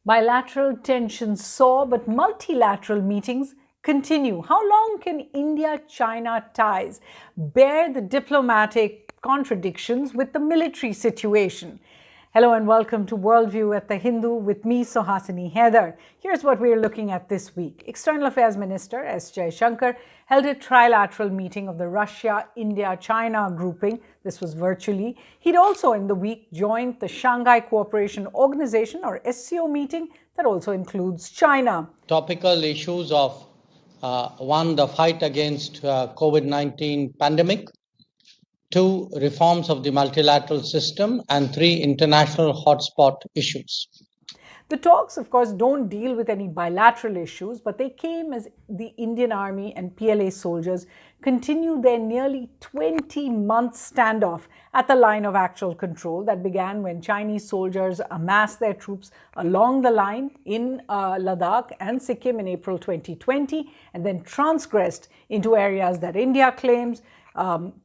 Bilateral tensions soar, but multilateral meetings continue. How long can India-China ties bear the diplomatic contradictions with the military situation? Hello and welcome to Worldview at the Hindu with me, Suhasini Haidar. Here's what we're looking at this week. External Affairs Minister S. Jaishankar held a trilateral meeting of the Russia, India, China grouping. This was virtually. He'd also in the week joined the Shanghai Cooperation Organization or SCO meeting that also includes China. Topical issues of one, the fight against COVID-19 pandemic, two, reforms of the multilateral system, and three, international hotspot issues. The talks, of course, don't deal with any bilateral issues, but they came as the Indian Army and PLA soldiers continued their nearly 20-month standoff at the line of actual control that began when Chinese soldiers amassed their troops along the line in Ladakh and Sikkim in April 2020 and then transgressed into areas that India claims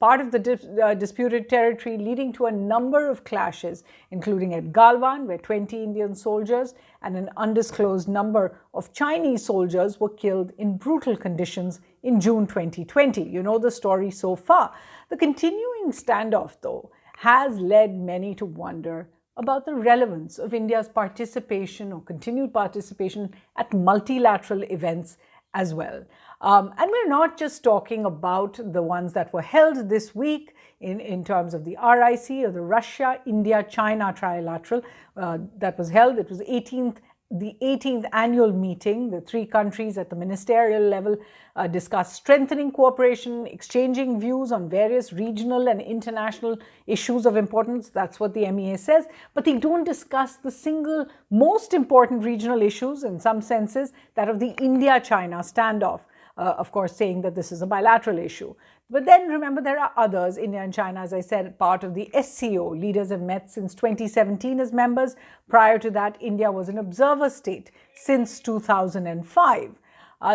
part of the disputed territory, leading to a number of clashes, including at Galwan, where 20 Indian soldiers and an undisclosed number of Chinese soldiers were killed in brutal conditions in June 2020. You know the story so far. The continuing standoff, though, has led many to wonder about the relevance of India's participation or continued participation at multilateral events as well. And we're not just talking about the ones that were held this week in terms of the RIC or the Russia, India, China trilateral that was held. It was the 18th annual meeting. The three countries at the ministerial level discussed strengthening cooperation, exchanging views on various regional and international issues of importance. That's what the MEA says. But they don't discuss the single most important regional issues, in some senses, that of the India-China standoff. Of course, saying that this is a bilateral issue. But then remember, there are others. India and China, as I said, part of the SCO. Leaders have met since 2017 as members. Prior to that, India was an observer state since 2005.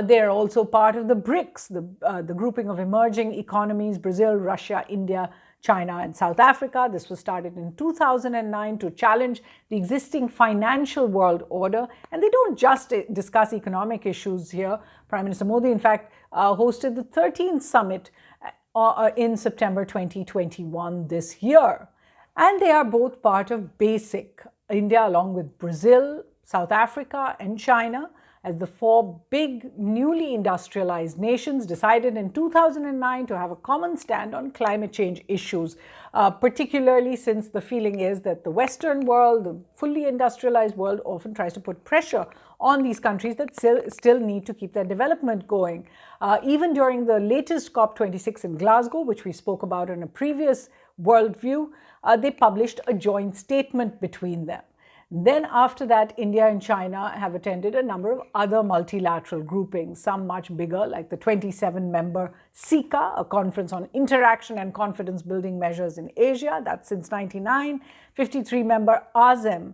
They are also part of the BRICS, the grouping of emerging economies, Brazil, Russia, India, China, and South Africa. This was started in 2009 to challenge the existing financial world order. And they don't just discuss economic issues here. Prime Minister Modi, in fact, hosted the 13th summit in September 2021 this year. And they are both part of BASIC. India, along with Brazil, South Africa, and China, as the four big newly industrialized nations, decided in 2009 to have a common stand on climate change issues, particularly since the feeling is that the Western world, the fully industrialized world, often tries to put pressure on these countries that still need to keep their development going. Even during the latest COP26 in Glasgow, which we spoke about in a previous Worldview, they published a joint statement between them. Then after that, India and China have attended a number of other multilateral groupings, some much bigger, like the 27-member SICA, a conference on interaction and confidence building measures in Asia, that's since 1999, 53-member ASEM,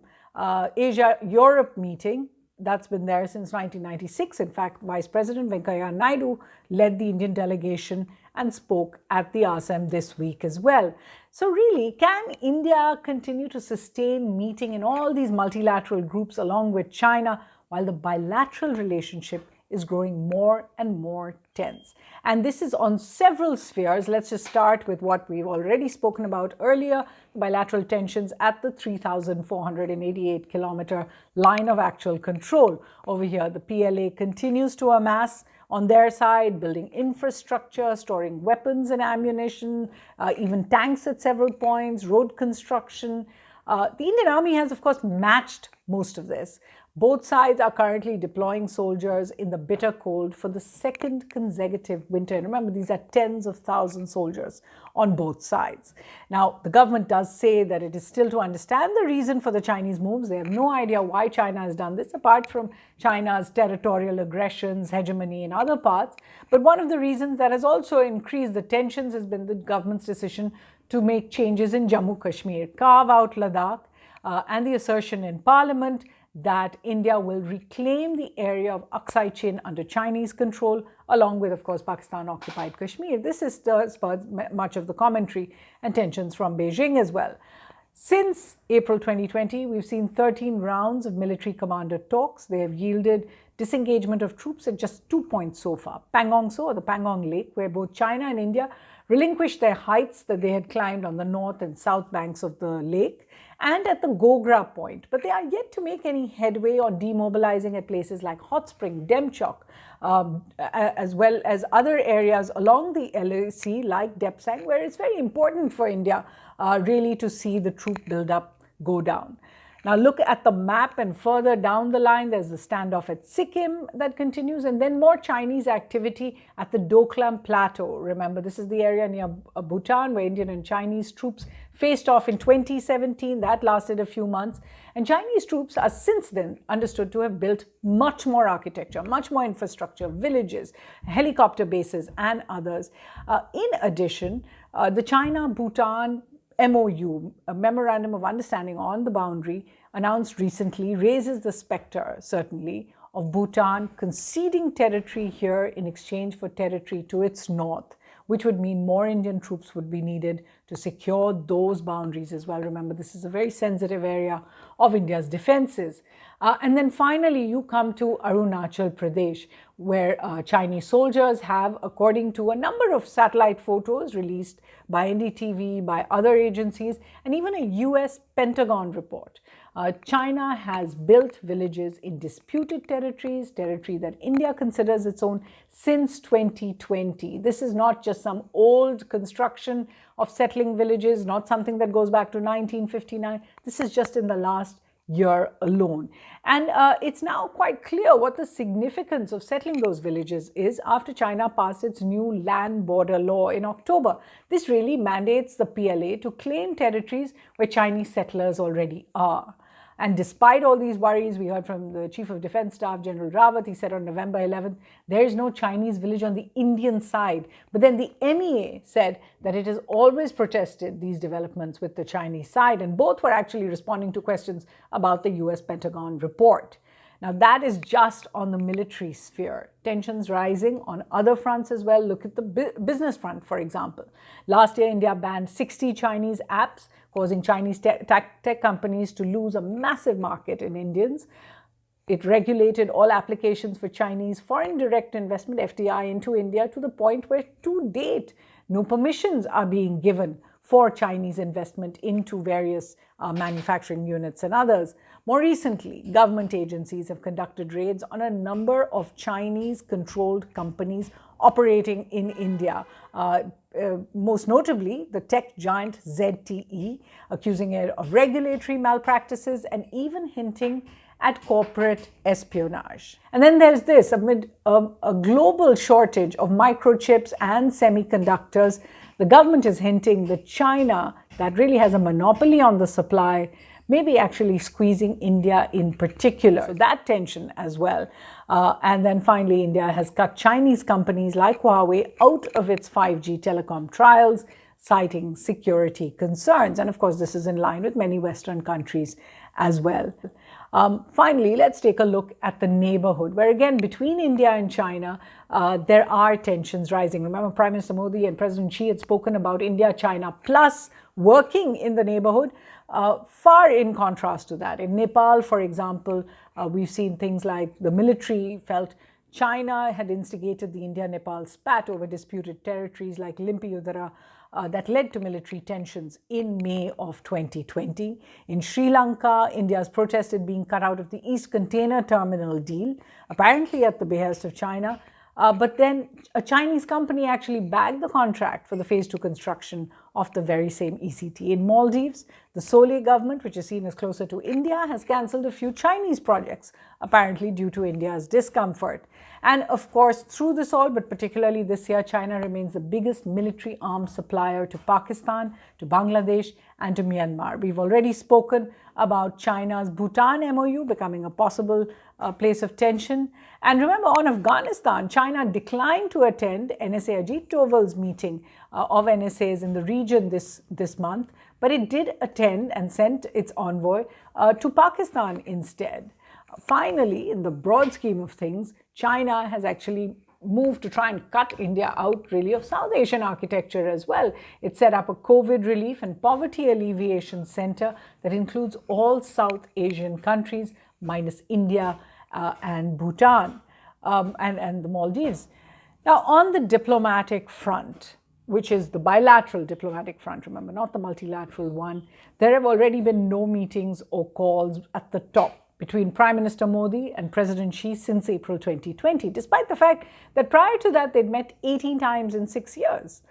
Asia-Europe meeting, that's been there since 1996. In fact, Vice President Venkaiah Naidu led the Indian delegation and spoke at the ASEM this week as well. So really, can India continue to sustain meeting in all these multilateral groups along with China while the bilateral relationship is growing more and more tense? And this is on several spheres. Let's just start with what we've already spoken about earlier, bilateral tensions at the 3,488-kilometer line of actual control. Over here, the PLA continues to amass on their side, building infrastructure, storing weapons and ammunition, even tanks at several points, road construction. The Indian Army has, of course, matched most of this. Both sides are currently deploying soldiers in the bitter cold for the second consecutive winter. And remember, these are tens of thousands of soldiers on both sides. Now, the government does say that it is still to understand the reason for the Chinese moves. They have no idea why China has done this, apart from China's territorial aggressions, hegemony in other parts. But one of the reasons that has also increased the tensions has been the government's decision to make changes in Jammu Kashmir, carve out Ladakh, and the assertion in Parliament that India will reclaim the area of Aksai Chin under Chinese control, along with, of course, Pakistan-occupied Kashmir. This has spurred much of the commentary and tensions from Beijing as well. Since April 2020, we've seen 13 rounds of military commander talks. They have yielded disengagement of troops at just 2 points so far. Pangong Tso, or the Pangong Lake, where both China and India relinquished their heights that they had climbed on the north and south banks of the lake, and at the Gogra point. But they are yet to make any headway on demobilizing at places like Hot Spring, Demchok, as well as other areas along the LAC like Depsang, where it's very important for India really to see the troop buildup go down. Now look at the map, and further down the line there's the standoff at Sikkim that continues, and then more Chinese activity at the Doklam Plateau. Remember, this is the area near Bhutan where Indian and Chinese troops faced off in 2017. That lasted a few months, and Chinese troops are since then understood to have built much more architecture, much more infrastructure, villages, helicopter bases and others. In addition, the China-Bhutan MOU, a Memorandum of Understanding on the boundary, announced recently, raises the specter, certainly, of Bhutan conceding territory here in exchange for territory to its north, which would mean more Indian troops would be needed to secure those boundaries as well. Remember, this is a very sensitive area of India's defenses. And then finally, you come to Arunachal Pradesh, where Chinese soldiers have, according to a number of satellite photos released by NDTV, by other agencies, and even a US Pentagon report, China has built villages in disputed territories, territory that India considers its own, since 2020. This is not just some old construction of settling villages, not something that goes back to 1959. This is just in the last year alone. And it's now quite clear what the significance of settling those villages is after China passed its new land border law in October. This really mandates the PLA to claim territories where Chinese settlers already are. And despite all these worries, we heard from the Chief of Defense Staff, General Rawat. He said on November 11th, there is no Chinese village on the Indian side. But then the MEA said that it has always protested these developments with the Chinese side. And both were actually responding to questions about the US Pentagon report. Now, that is just on the military sphere. Tensions rising on other fronts as well. Look at the business front, for example. Last year, India banned 60 Chinese apps, causing Chinese tech companies to lose a massive market in Indians. It regulated all applications for Chinese foreign direct investment, FDI, into India, to the point where, to date, no permissions are being given for Chinese investment into various manufacturing units and others. More recently, government agencies have conducted raids on a number of Chinese-controlled companies operating in India. Most notably, the tech giant ZTE, accusing it of regulatory malpractices and even hinting at corporate espionage. And then there's this, amid a global shortage of microchips and semiconductors, the government is hinting that China, that really has a monopoly on the supply, may be actually squeezing India in particular. So that tension as well. And then finally, India has cut Chinese companies like Huawei out of its 5G telecom trials, citing security concerns. And of course, this is in line with many Western countries as well. Finally, let's take a look at the neighborhood, where again, between India and China, there are tensions rising. Remember, Prime Minister Modi and President Xi had spoken about India-China plus working in the neighborhood, far in contrast to that. In Nepal, for example, we've seen things like the military felt China had instigated the India-Nepal spat over disputed territories like Limpiudara, that led to military tensions in May of 2020. In Sri Lanka, India's protested being cut out of the East Container Terminal deal, apparently at the behest of China. But then a Chinese company actually bagged the contract for the phase 2 construction of the very same ECT. In Maldives, the Solé government, which is seen as closer to India, has cancelled a few Chinese projects, apparently due to India's discomfort. And of course, through this all, but particularly this year, China remains the biggest military arms supplier to Pakistan, to Bangladesh, and to Myanmar. We've already spoken about China's Bhutan MOU becoming a possible place of tension. And remember, on Afghanistan, China declined to attend NSA Ajit Doval's meeting of NSAs in the region this month, but it did attend and sent its envoy to Pakistan instead. Finally, in the broad scheme of things, China has actually move to try and cut India out really of South Asian architecture as well. It set up a COVID relief and poverty alleviation center that includes all South Asian countries minus India and Bhutan and the Maldives. Now, on the diplomatic front, which is the bilateral diplomatic front, remember, not the multilateral one, there have already been no meetings or calls at the top between Prime Minister Modi and President Xi since April 2020, despite the fact that prior to that they'd met 18 times in 6 years.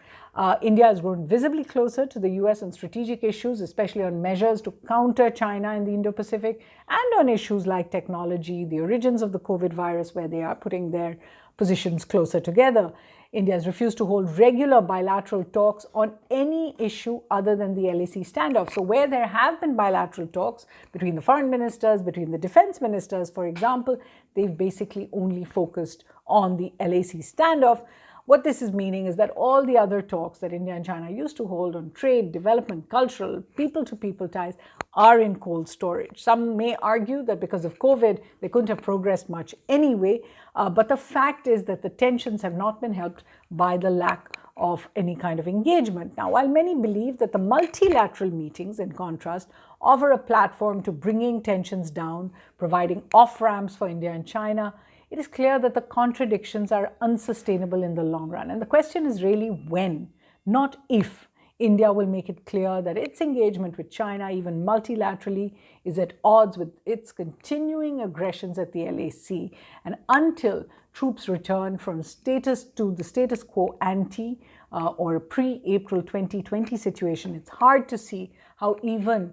India has grown visibly closer to the US on strategic issues, especially on measures to counter China in the Indo-Pacific and on issues like technology, the origins of the COVID virus, where they are putting their positions closer together. India has refused to hold regular bilateral talks on any issue other than the LAC standoff. So where there have been bilateral talks between the foreign ministers, between the defense ministers, for example, they've basically only focused on the LAC standoff. What this is meaning is that all the other talks that India and China used to hold on trade, development, cultural, people-to-people ties are in cold storage. Some may argue that because of COVID, they couldn't have progressed much anyway, but the fact is that the tensions have not been helped by the lack of any kind of engagement. Now, while many believe that the multilateral meetings, in contrast, offer a platform to bringing tensions down, providing off-ramps for India and China, it is clear that the contradictions are unsustainable in the long run. And the question is really when, not if, India will make it clear that its engagement with China, even multilaterally, is at odds with its continuing aggressions at the LAC. And until troops return from status to the status quo ante or a pre-April 2020 situation, it's hard to see how even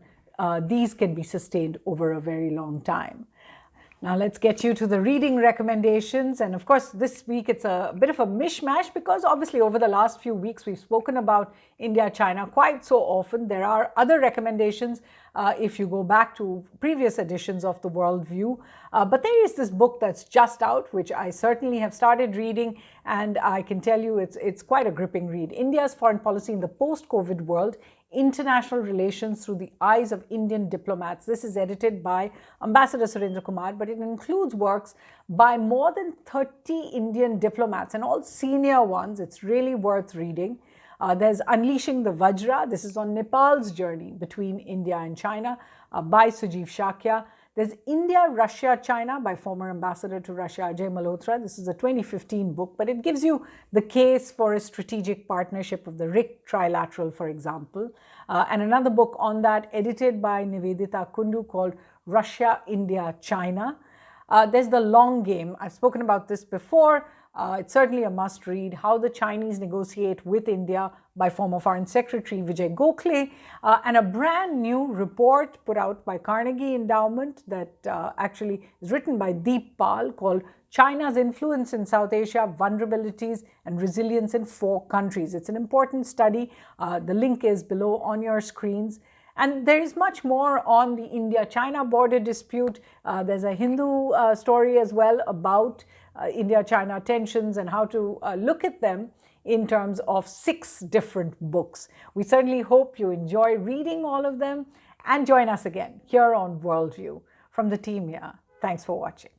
these can be sustained over a very long time. Now let's get you to the reading recommendations. And of course, this week it's a bit of a mishmash because obviously over the last few weeks we've spoken about India-China quite so often. There are other recommendations if you go back to previous editions of the Worldview. But there is this book that's just out, which I certainly have started reading, and I can tell you it's quite a gripping read. India's Foreign Policy in the Post-COVID World, International Relations Through the Eyes of Indian Diplomats. This is edited by Ambassador Surendra Kumar, but it includes works by more than 30 Indian diplomats and all senior ones. It's really worth reading. There's Unleashing the Vajra. This is on Nepal's journey between India and China by Sujeev Shakya. There's India, Russia, China by former ambassador to Russia, Ajay Malhotra. This is a 2015 book, but it gives you the case for a strategic partnership of the RIC trilateral, for example. And another book on that, edited by Nivedita Kundu, called Russia, India, China. There's The Long Game. I've spoken about this before. It's certainly a must read, How the Chinese Negotiate with India by former Foreign Secretary Vijay Gokhale, and a brand new report put out by Carnegie Endowment that actually is written by Deep Pal, called China's Influence in South Asia, Vulnerabilities and Resilience in 4 Countries. It's an important study. The link is below on your screens. And there is much more on the India-China border dispute. There's a Hindu story as well about India-China tensions and how to look at them in terms of 6 different books. We certainly hope you enjoy reading all of them and join us again here on Worldview. From the team here, thanks for watching.